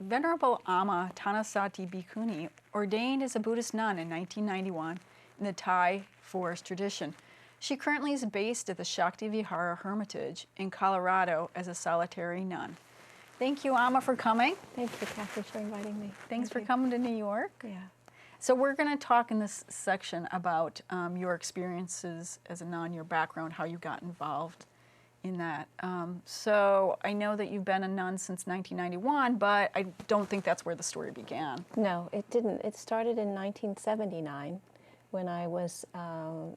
Venerable Amma Thanasanti Bhikkhuni ordained as a Buddhist nun in 1991 in the Thai forest tradition. She currently is based at the Shakti Vihara hermitage in Colorado as a solitary nun. Thank you, Amma, for coming. Thank you, Kathy, for inviting me. Thanks for coming to New York. Yeah. So we're going to talk in this section about your experiences as a nun, your background, how you got involved in that. So I know that you've been a nun since 1991, but I don't think that's where the story began. No, it didn't. It started in 1979 when I was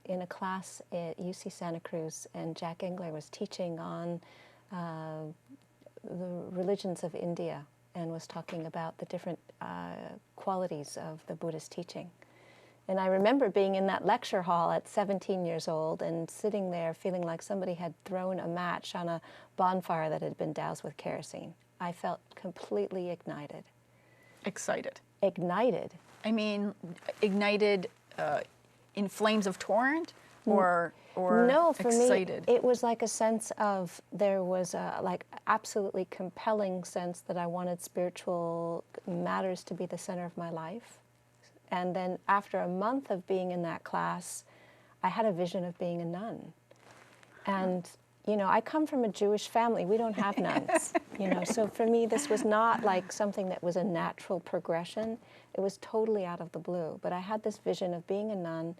in a class at UC Santa Cruz, and Jack Engler was teaching on the religions of India and was talking about the different qualities of the Buddhist teaching. And I remember being in that lecture hall at 17 years old and sitting there feeling like somebody had thrown a match on a bonfire that had been doused with kerosene. I felt completely ignited. Excited. Ignited. I mean, ignited in flames of torrent, or no, for excited? Me, it was like a sense of, there was a like absolutely compelling sense that I wanted spiritual matters to be the center of my life. And then after a month of being in that class, I had a vision of being a nun. And, you know, I come from a Jewish family. We don't have nuns, you know. So for me, this was not like something that was a natural progression. It was totally out of the blue. But I had this vision of being a nun.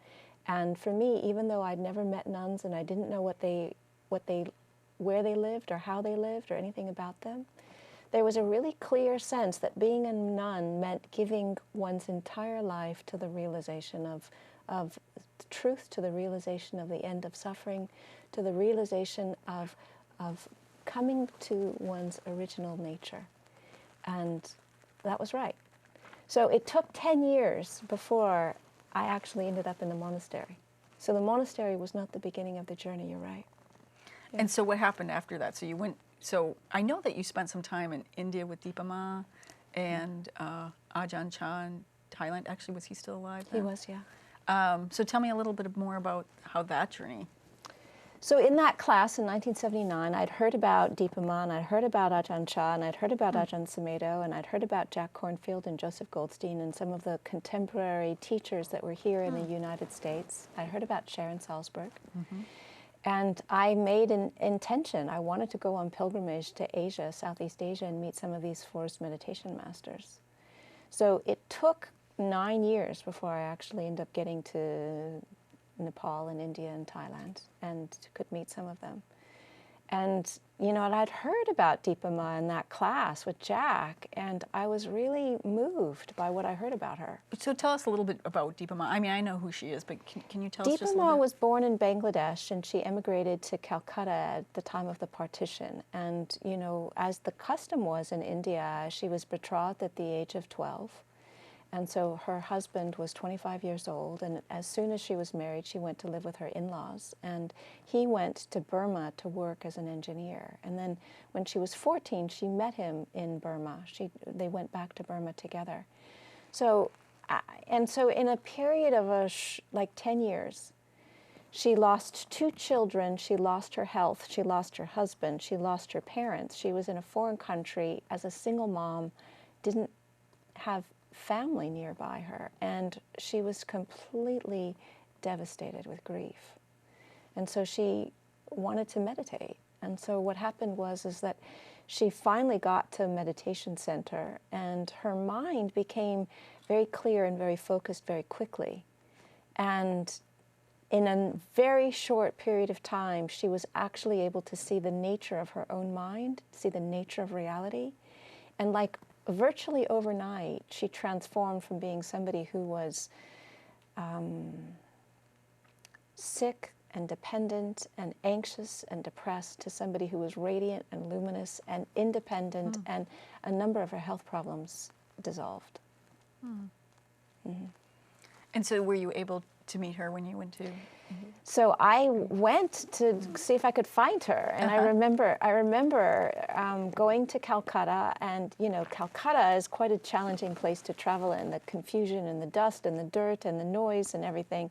And for me, even though I'd never met nuns and I didn't know where they lived or how they lived or anything about them, there was a really clear sense that being a nun meant giving one's entire life to the realization of truth, to the realization of the end of suffering, to the realization of coming to one's original nature. And that was right. So it took 10 years before I actually ended up in the monastery. So the monastery was not the beginning of the journey, you're right. Yeah. And so what happened after that? So you went, so I know that you spent some time in India with Deepa Ma and Ajahn Chah in Thailand. Actually, was he still alive then? He was, yeah. So tell me a little bit more about how that journey. So in that class in 1979, I'd heard about Deepa Ma, and I'd heard about Ajahn Chah, and I'd heard about Ajahn Sumedho, and I'd heard about Jack Kornfield and Joseph Goldstein and some of the contemporary teachers that were here in the United States. I'd heard about Sharon Salzberg. And I made an intention. I wanted to go on pilgrimage to Asia, Southeast Asia, and meet some of these forest meditation masters. So it took 9 years before I actually ended up getting to Nepal and India and Thailand and could meet some of them. And, you know, and I'd heard about Deepa Ma in that class with Jack, and I was really moved by what I heard about her. So tell us a little bit about Deepa Ma. I mean, I know who she is, but can you tell us just a Deepa little Ma bit? was born in Bangladesh, and she emigrated to Calcutta at the time of the partition. And, you know, as the custom was in India, she was betrothed at the age of 12. And so her husband was 25 years old, and as soon as she was married, she went to live with her in-laws. And he went to Burma to work as an engineer. And then when she was 14, she met him in Burma. They went back to Burma together. So, and so in a period of like 10 years, she lost 2 children, she lost her health, she lost her husband, she lost her parents. She was in a foreign country as a single mom, didn't have family nearby her, and she was completely devastated with grief. And so she wanted to meditate. And so what happened was that she finally got to a meditation center, and her mind became very clear and very focused very quickly. And in a very short period of time, she was actually able to see the nature of her own mind, see the nature of reality, and like virtually overnight, she transformed from being somebody who was sick and dependent and anxious and depressed to somebody who was radiant and luminous and independent, and a number of her health problems dissolved. And so were you able to meet her when you went to So I went to see if I could find her, and I remember going to Calcutta, and you know, Calcutta is quite a challenging place to travel in, the confusion and the dust and the dirt and the noise and everything.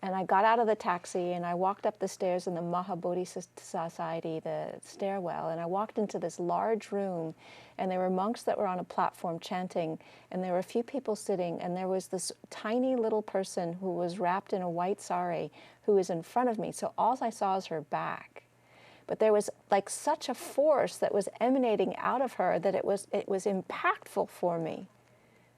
And I got out of the taxi and I walked up the stairs in the Mahabodhi Society, the stairwell, and I walked into this large room, and there were monks that were on a platform chanting, and there were a few people sitting, and there was this tiny little person who was wrapped in a white sari who was in front of me. So all I saw was her back. But there was like such a force that was emanating out of her that it was impactful for me.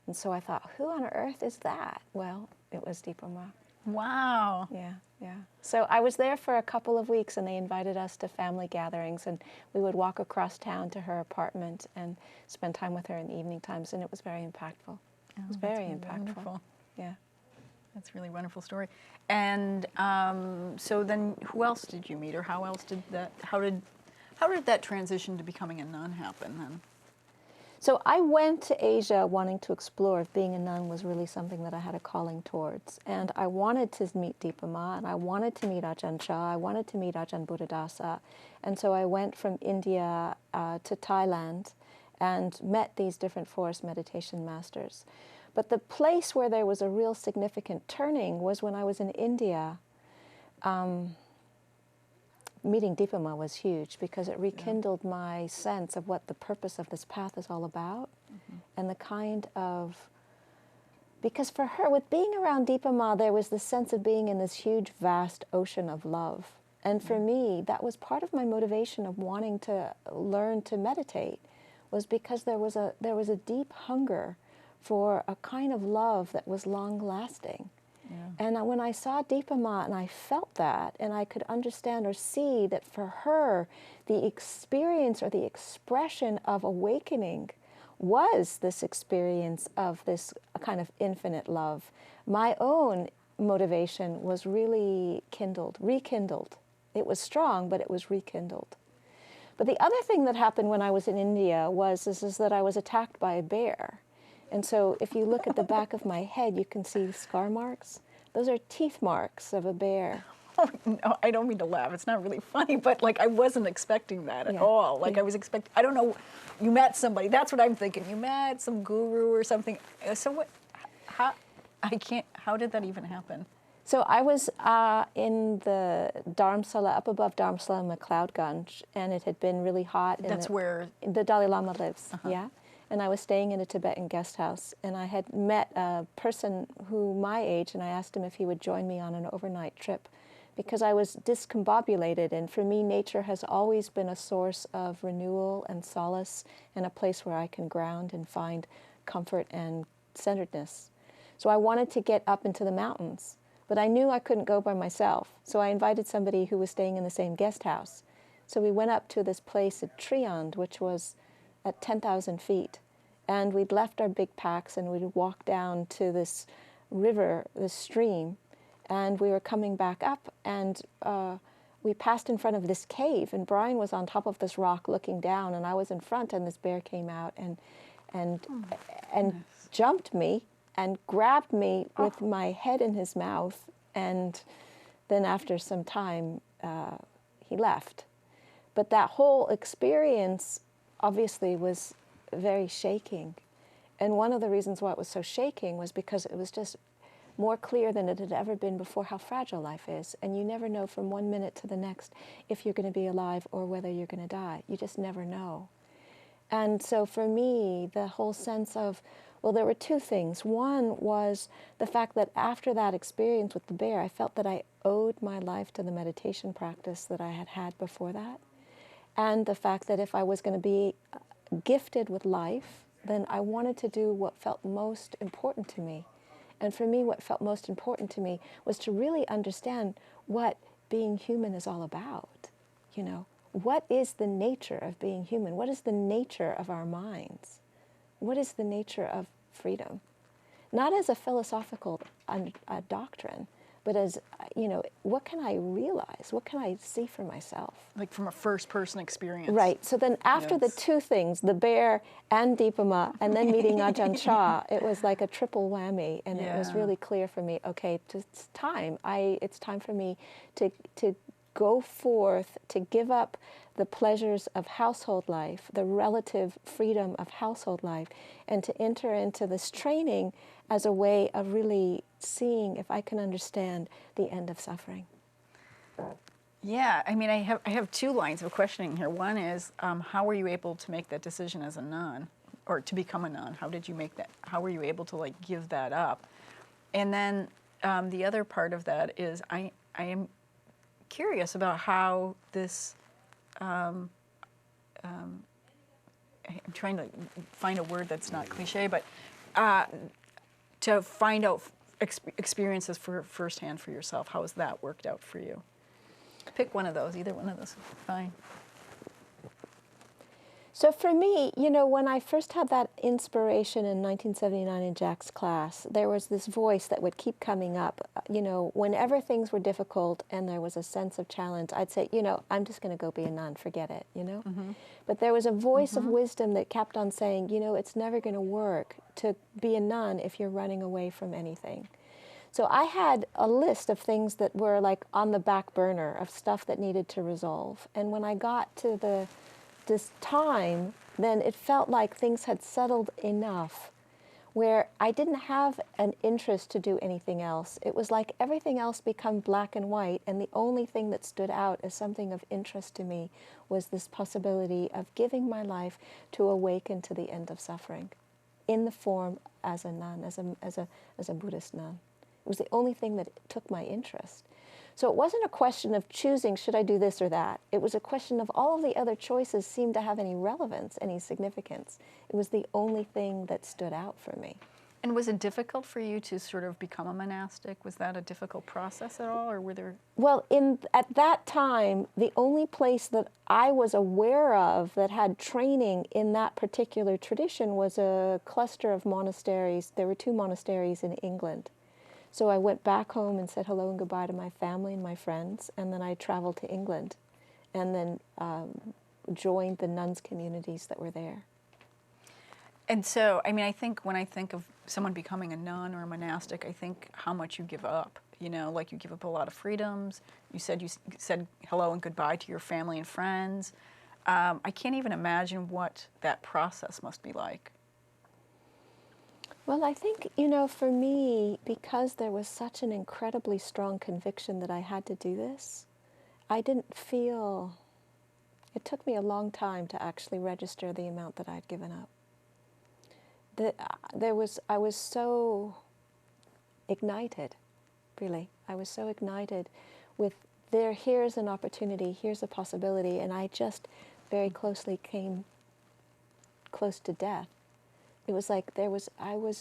And so I thought, who on earth is that? Well, it was Deepa Ma. Wow. Yeah, yeah. So I was there for a couple of weeks, and they invited us to family gatherings, and we would walk across town to her apartment and spend time with her in the evening times, and it was very impactful. It was very impactful. Wonderful. Yeah. That's a really wonderful story. And so then who else did you meet, or how else did that, how did that transition to becoming a nun happen then? So I went to Asia wanting to explore if being a nun was really something that I had a calling towards. And I wanted to meet Deepa Ma, and I wanted to meet Ajahn Chah, I wanted to meet Ajahn Buddhadasa. And so I went from India to Thailand and met these different forest meditation masters. But the place where there was a real significant turning was when I was in India. Meeting Deepa Ma was huge because it rekindled my sense of what the purpose of this path is all about, and the kind of, because for her, with being around Deepa Ma, there was this sense of being in this huge, vast ocean of love. And for me, that was part of my motivation of wanting to learn to meditate, was because there was a deep hunger for a kind of love that was long-lasting. Yeah. And when I saw Deepa Ma and I felt that, and I could understand or see that for her, the experience or the expression of awakening was this experience of this kind of infinite love. My own motivation was really rekindled. It was strong, but it was rekindled. But the other thing that happened when I was in India was that I was attacked by a bear. And so if you look at the back of my head, you can see scar marks. Those are teeth marks of a bear. Oh, no, I don't mean to laugh. It's not really funny, but like I wasn't expecting that at all. Like I was expecting, I don't know, you met somebody. That's what I'm thinking. You met some guru or something. So what, how did that even happen? So I was in the Dharamsala, up above Dharamsala in McLeodganj, and it had been really hot. That's where? The Dalai Lama lives, yeah. And I was staying in a Tibetan guest house, and I had met a person who my age, and I asked him if he would join me on an overnight trip, because I was discombobulated, and for me, nature has always been a source of renewal and solace, and a place where I can ground and find comfort and centeredness. So I wanted to get up into the mountains, but I knew I couldn't go by myself, so I invited somebody who was staying in the same guest house. So we went up to this place at Triand, which was at 10,000 feet. And we'd left our big packs and we'd walked down to this river, this stream, and we were coming back up, and we passed in front of this cave, and Brian was on top of this rock looking down, and I was in front, and this bear came out and jumped me and grabbed me with my head in his mouth, and then after some time he left. But that whole experience obviously was very shaking. And one of the reasons why it was so shaking was because it was just more clear than it had ever been before how fragile life is. And you never know from one minute to the next if you're going to be alive or whether you're going to die. You just never know. And so for me, the whole sense of, well, there were two things. One was the fact that after that experience with the bear, I felt that I owed my life to the meditation practice that I had had before that. And the fact that if I was going to be gifted with life, then I wanted to do what felt most important to me. And for me, what felt most important to me was to really understand what being human is all about. You know, what is the nature of being human? What is the nature of our minds? What is the nature of freedom? Not as a philosophical doctrine, but as, you know, what can I realize? What can I see for myself? Like from a first-person experience. Right. So then after the two things, the bear and Deepama, and then meeting Ajahn Chah, it was like a triple whammy, and it was really clear for me, okay, it's time. It's time for me to go forth, to give up the pleasures of household life, the relative freedom of household life, and to enter into this training as a way of really seeing if I can understand the end of suffering. Yeah, I mean, I have two lines of questioning here. One is, how were you able to make that decision as a nun, or to become a nun? How did you make that? How were you able to like give that up? And then the other part of that is, I am curious about how this. I'm trying to find a word that's not cliche, but to find out experiences firsthand for yourself. How has that worked out for you? Pick one of those, either one of those, fine. So for me, you know, when I first had that inspiration in 1979 in Jack's class, there was this voice that would keep coming up. You know, whenever things were difficult and there was a sense of challenge, I'd say, you know, I'm just going to go be a nun, forget it, you know? Mm-hmm. But there was a voice of wisdom that kept on saying, you know, it's never going to work to be a nun if you're running away from anything. So I had a list of things that were like on the back burner of stuff that needed to resolve. And when I got to this time, then it felt like things had settled enough where I didn't have an interest to do anything else. It was like everything else became black and white, and the only thing that stood out as something of interest to me was this possibility of giving my life to awaken to the end of suffering in the form as a nun, as a Buddhist nun. It was the only thing that took my interest. So it wasn't a question of choosing, should I do this or that? It was a question of all of the other choices seemed to have any relevance, any significance. It was the only thing that stood out for me. And was it difficult for you to sort of become a monastic? Was that a difficult process at all, or were there? Well, at that time, the only place that I was aware of that had training in that particular tradition was a cluster of monasteries. There were 2 monasteries in England. So I went back home and said hello and goodbye to my family and my friends, and then I traveled to England and then joined the nuns communities that were there. And so, I mean, I think when I think of someone becoming a nun or a monastic, I think how much you give up. You know, like you give up a lot of freedoms. You said hello and goodbye to your family and friends. I can't even imagine what that process must be like. Well, I think, you know, for me, because there was such an incredibly strong conviction that I had to do this, I didn't feel, it took me a long time to actually register the amount that I'd given up. I was so ignited, really. I was so ignited with here's an opportunity, here's a possibility, and I just very closely came close to death. It was like I was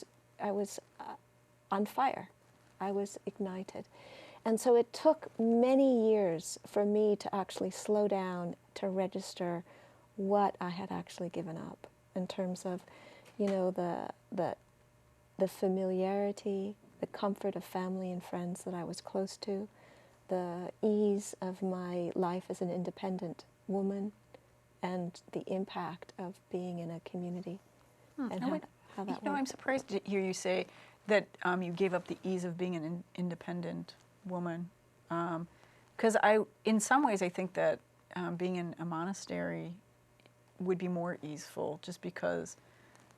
on fire. I was ignited. And so it took many years for me to actually slow down to register what I had actually given up in terms of, you know, the familiarity, the comfort of family and friends that I was close to, the ease of my life as an independent woman, and the impact of being in a community. And how that worked. I'm surprised to hear you say that you gave up the ease of being an independent woman. Because in some ways, I think that being in a monastery would be more easeful, just because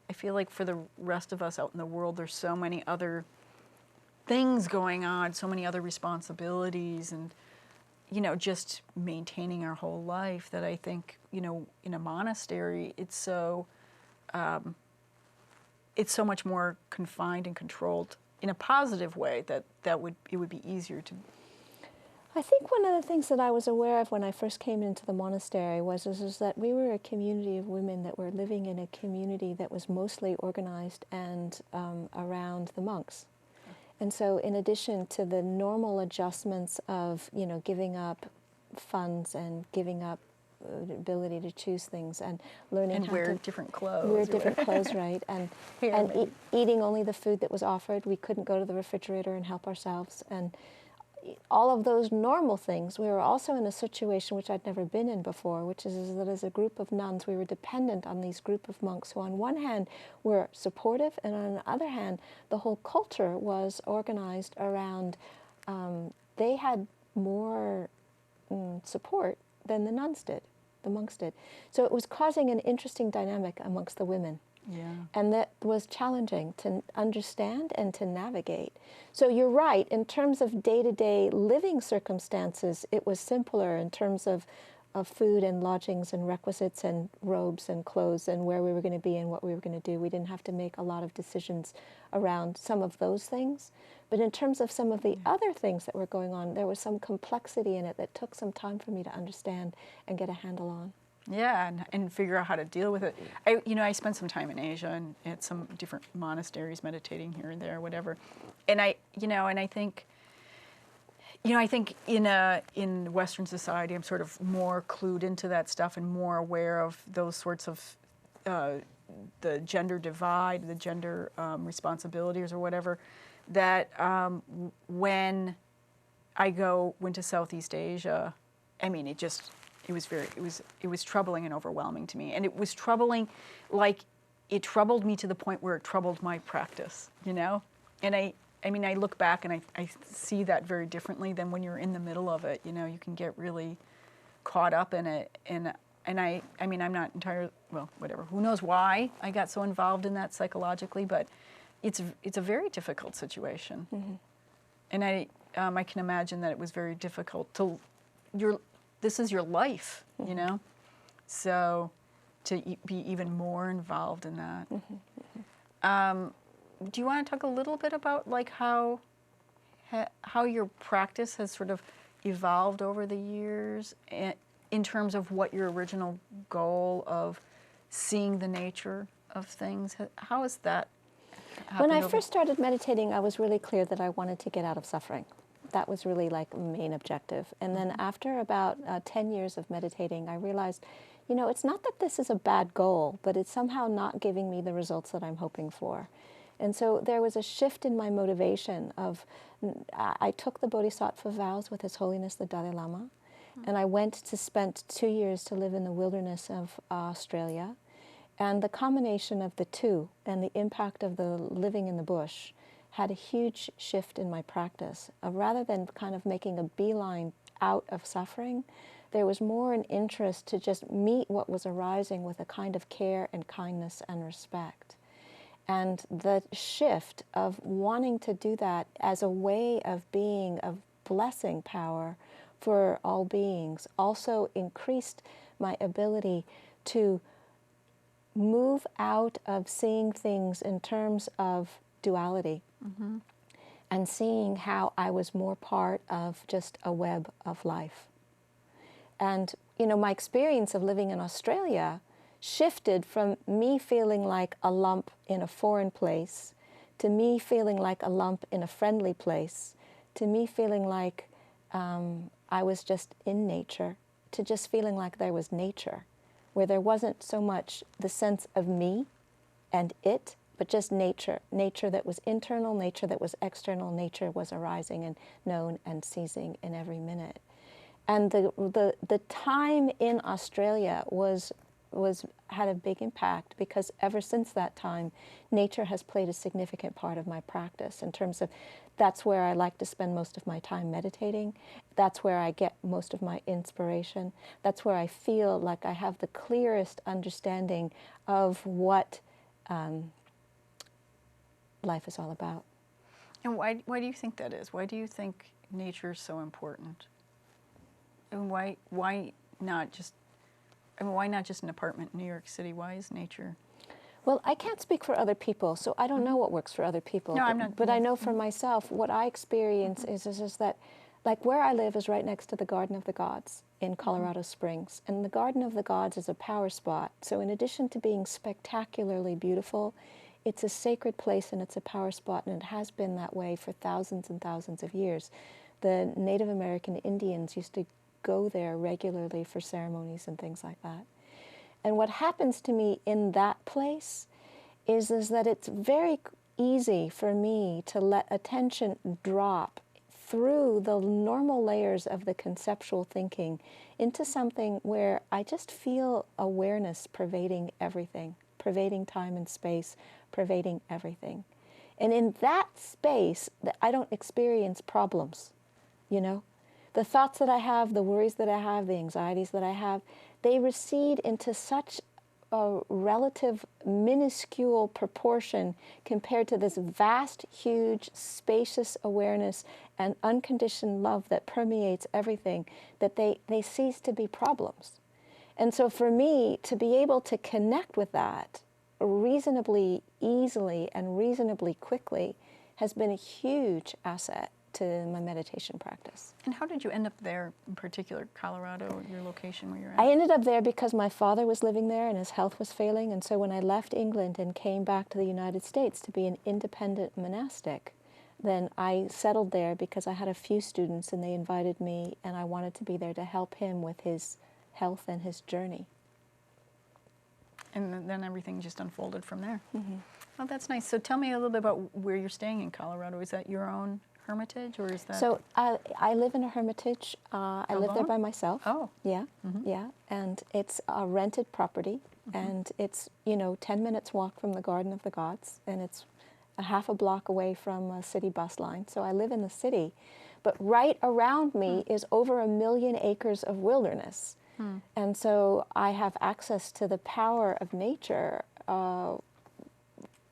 I feel like for the rest of us out in the world, there's so many other things going on, so many other responsibilities, and, you know, just maintaining our whole life, that I think, you know, in a monastery, it's so much more confined and controlled in a positive way that it would be easier to. I think one of the things that I was aware of when I first came into the monastery was that we were a community of women that were living in a community that was mostly organized and around the monks. And so in addition to the normal adjustments of, you know, giving up funds and giving up the ability to choose things and learning how wear to different clothes. Wear different clothes, right? And eating only the food that was offered. We couldn't go to the refrigerator and help ourselves. And all of those normal things, we were also in a situation which I'd never been in before, which is that as a group of nuns, we were dependent on these group of monks who on one hand were supportive, and on the other hand, the whole culture was organized around, they had more support than the nuns did, the monks did. So it was causing an interesting dynamic amongst the women. Yeah. And that was challenging to understand and to navigate. So you're right, in terms of day-to-day living circumstances, it was simpler in terms of food and lodgings and requisites and robes and clothes and where we were going to be and what we were going to do. We didn't have to make a lot of decisions around some of those things. But in terms of some of the other things that were going on, there was some complexity in it that took some time for me to understand and get a handle on. Yeah, and figure out how to deal with it. I spent some time in Asia and at some different monasteries, meditating here and there, whatever. And I think in Western society, I'm sort of more clued into that stuff and more aware of those sorts of the gender divide, the gender responsibilities or whatever. That when I went to Southeast Asia, I mean, it was troubling and overwhelming to me. And it was troubling, like it troubled me to the point where it troubled my practice, And I look back and I see that very differently than when you're in the middle of it. You can get really caught up in it. And I'm not entirely, well, whatever. Who knows why I got so involved in that psychologically, but it's a very difficult situation. Mm-hmm. And I can imagine that it was very difficult this is your life, so to be even more involved in that. Mm-hmm. Do you want to talk a little bit about like how your practice has sort of evolved over the years in terms of what your original goal of seeing the nature of things? How is that happened? When I first started meditating, I was really clear that I wanted to get out of suffering. That was really like a main objective. And then after about 10 years of meditating, I realized, it's not that this is a bad goal, but it's somehow not giving me the results that I'm hoping for. And so there was a shift in my motivation I took the Bodhisattva vows with His Holiness the Dalai Lama, and I went to spend 2 years to live in the wilderness of Australia. And the combination of the two and the impact of the living in the bush had a huge shift in my practice. Rather than kind of making a beeline out of suffering, there was more an interest to just meet what was arising with a kind of care and kindness and respect. And the shift of wanting to do that as a way of being of blessing power for all beings also increased my ability to move out of seeing things in terms of duality. Mm-hmm. And seeing how I was more part of just a web of life. And, my experience of living in Australia shifted from me feeling like a lump in a foreign place to me feeling like a lump in a friendly place to me feeling like I was just in nature to just feeling like there was nature, where there wasn't so much the sense of me and it, but just nature that was internal, nature that was external, nature was arising and known and ceasing in every minute. And the time in Australia had a big impact, because ever since that time, nature has played a significant part of my practice in terms of that's where I like to spend most of my time meditating. That's where I get most of my inspiration. That's where I feel like I have the clearest understanding of what life is all about. And why do you think that is? Why do you think nature is so important? And why not just an apartment in New York City? Why is nature? Well, I can't speak for other people, so I don't know what works for other people. No, I'm not. But I know for myself, what I experience is that, like where I live is right next to the Garden of the Gods in Colorado Springs. And the Garden of the Gods is a power spot. So in addition to being spectacularly beautiful, it's a sacred place and it's a power spot, and it has been that way for thousands and thousands of years. The Native American Indians used to go there regularly for ceremonies and things like that. And what happens to me in that place is that it's very easy for me to let attention drop through the normal layers of the conceptual thinking into something where I just feel awareness pervading everything, pervading time and space, pervading everything. And in that space, I don't experience problems, you know? The thoughts that I have, the worries that I have, the anxieties that I have, they recede into such a relative, minuscule proportion compared to this vast, huge, spacious awareness and unconditioned love that permeates everything, that they cease to be problems. And so for me, to be able to connect with that reasonably easily and reasonably quickly has been a huge asset to my meditation practice. And how did you end up there, in particular, Colorado, your location where you're at? I ended up there because my father was living there and his health was failing, and so when I left England and came back to the United States to be an independent monastic, then I settled there because I had a few students and they invited me, and I wanted to be there to help him with his health and his journey. And then everything just unfolded from there. Mm-hmm. Oh, that's nice. So tell me a little bit about where you're staying in Colorado. Is that your own hermitage, or is that? So I live in a hermitage. I live there by myself. Oh. Yeah, yeah. And it's a rented property, and it's, 10 minutes walk from the Garden of the Gods, and it's a half a block away from a city bus line. So I live in the city, but right around me is over 1 million acres of wilderness. And so I have access to the power of nature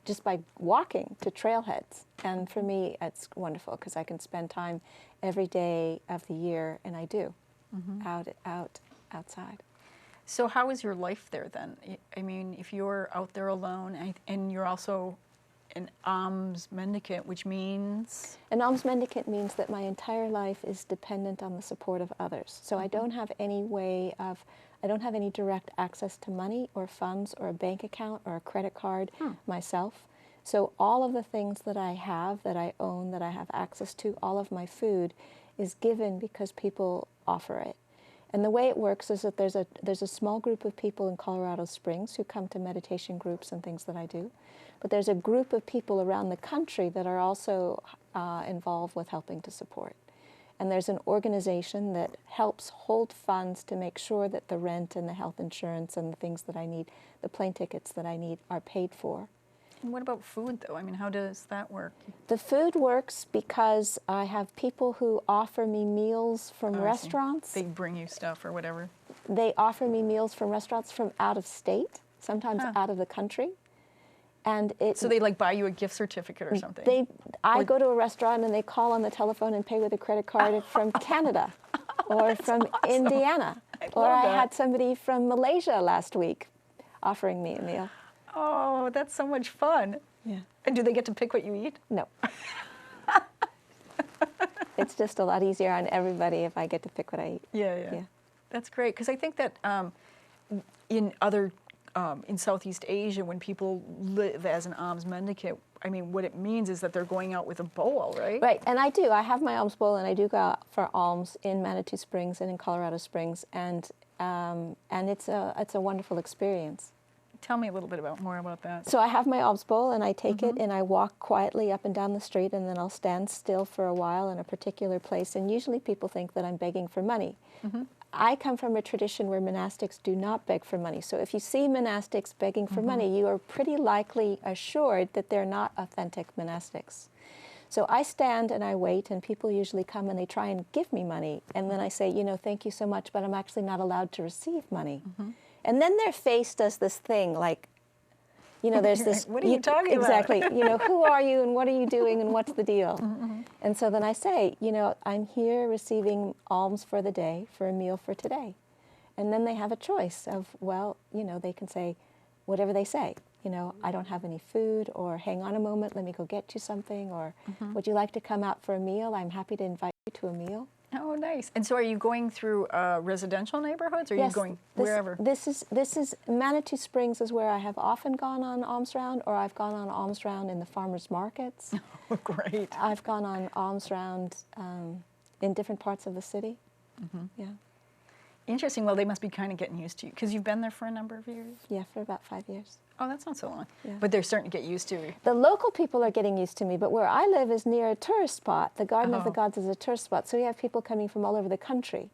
just by walking to trailheads. And for me, it's wonderful because I can spend time every day of the year, and I do, outside. So how is your life there then? I mean, if you're out there alone and you're also an alms mendicant, which means? An alms mendicant means that my entire life is dependent on the support of others. So I don't have any I don't have any direct access to money or funds or a bank account or a credit card myself. So all of the things that I have, that I own, that I have access to, all of my food is given because people offer it. And the way it works is that there's a small group of people in Colorado Springs who come to meditation groups and things that I do. But there's a group of people around the country that are also involved with helping to support. And there's an organization that helps hold funds to make sure that the rent and the health insurance and the things that I need, the plane tickets that I need, are paid for. And what about food, though? I mean, how does that work? The food works because I have people who offer me meals from restaurants. They bring you stuff or whatever. They offer me meals from restaurants from out of state, sometimes out of the country. And so they like buy you a gift certificate or something? I go to a restaurant and they call on the telephone and pay with a credit card from Canada or from Indiana. Or I had somebody from Malaysia last week offering me a meal. Oh, that's so much fun. Yeah. And do they get to pick what you eat? No. It's just a lot easier on everybody if I get to pick what I eat. Yeah. That's great, because I think that in Southeast Asia, when people live as an alms mendicant, I mean, what it means is that they're going out with a bowl, right? Right, and I do. I have my alms bowl, and I do go out for alms in Manitou Springs and in Colorado Springs, and it's a wonderful experience. Tell me a little bit more about that. So I have my alms bowl, and I take it, and I walk quietly up and down the street, and then I'll stand still for a while in a particular place, and usually people think that I'm begging for money. I come from a tradition where monastics do not beg for money. So if you see monastics begging for money, you are pretty likely assured that they're not authentic monastics. So I stand and I wait, and people usually come and they try and give me money. And then I say, thank you so much, but I'm actually not allowed to receive money. And then their face does this thing like, there's this... What are you talking about? Exactly. Who are you and what are you doing and what's the deal? And so then I say, I'm here receiving alms for the day, for a meal for today. And then they have a choice of, they can say whatever they say. I don't have any food, or hang on a moment, let me go get you something, or would you like to come out for a meal? I'm happy to invite you to a meal. Oh, nice. And so are you going through residential neighborhoods, or are you going wherever? This is Manitou Springs is where I have often gone on alms round, or I've gone on alms round in the farmers markets. Oh, great. I've gone on alms round in different parts of the city. Yeah. Interesting. Well, they must be kind of getting used to you, because you've been there for a number of years. Yeah, for about 5 years. Oh, that's not so long. Yeah. But they're starting to get used to it. The local people are getting used to me, but where I live is near a tourist spot. The Garden of the Gods is a tourist spot, so we have people coming from all over the country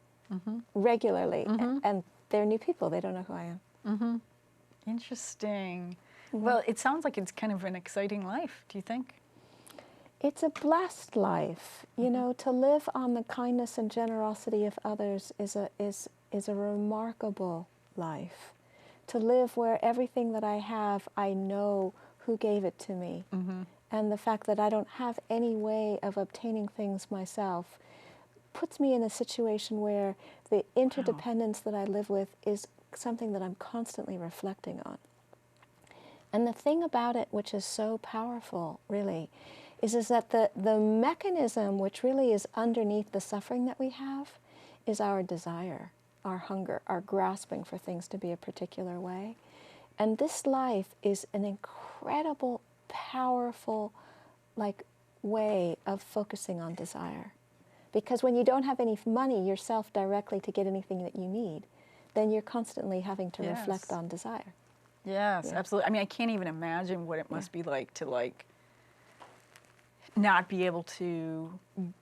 regularly, and they're new people. They don't know who I am. Interesting. Well, it sounds like it's kind of an exciting life, do you think? It's a blessed life. You know, to live on the kindness and generosity of others is a remarkable life. To live where everything that I have, I know who gave it to me. And the fact that I don't have any way of obtaining things myself puts me in a situation where the interdependence that I live with is something that I'm constantly reflecting on. And the thing about it, which is so powerful, really, is that the mechanism which really is underneath the suffering that we have is our desire, our hunger, our grasping for things to be a particular way. And this life is an incredible, powerful, way of focusing on desire. Because when you don't have any money yourself directly to get anything that you need, then you're constantly having to reflect on desire. Yes, absolutely. I mean, I can't even imagine what it must be like to not be able to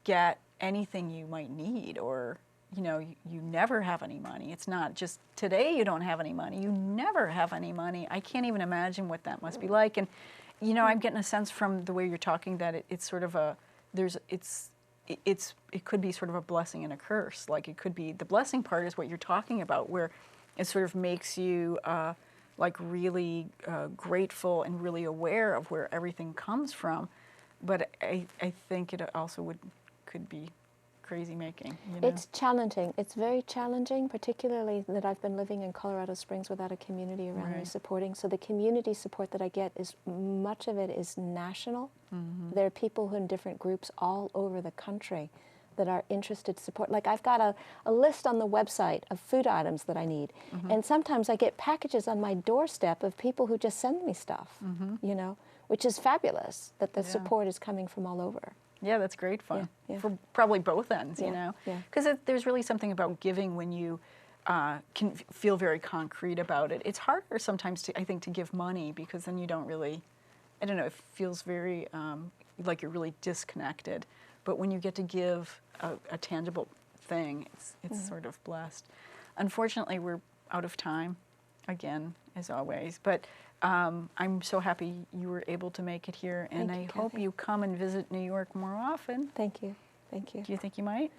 get anything you might need, or you never have any money. It's not just today you don't have any money, you never have any money. I can't even imagine what that must be like. And I'm getting a sense from the way you're talking that it's sort of it could be sort of a blessing and a curse. Like, it could be, the blessing part is what you're talking about, where it sort of makes you really grateful and really aware of where everything comes from. But I think it also could be crazy making. It's challenging. It's very challenging, particularly that I've been living in Colorado Springs without a community around me supporting. So the community support that I get much of it is national. There are people who in different groups all over the country that are interested to support. Like, I've got a list on the website of food items that I need. And sometimes I get packages on my doorstep of people who just send me stuff, which is fabulous that the support is coming from all over. Yeah, that's great fun. For probably both ends, Because there's really something about giving when you can feel very concrete about it. It's harder sometimes, I think, to give money, because then you don't really, I don't know, it feels very like you're really disconnected. But when you get to give a tangible thing, it's sort of blessed. Unfortunately, we're out of time, again, as always. But I'm so happy you were able to make it here, and I hope you come and visit New York more often. Thank you. Thank you. Do you think you might?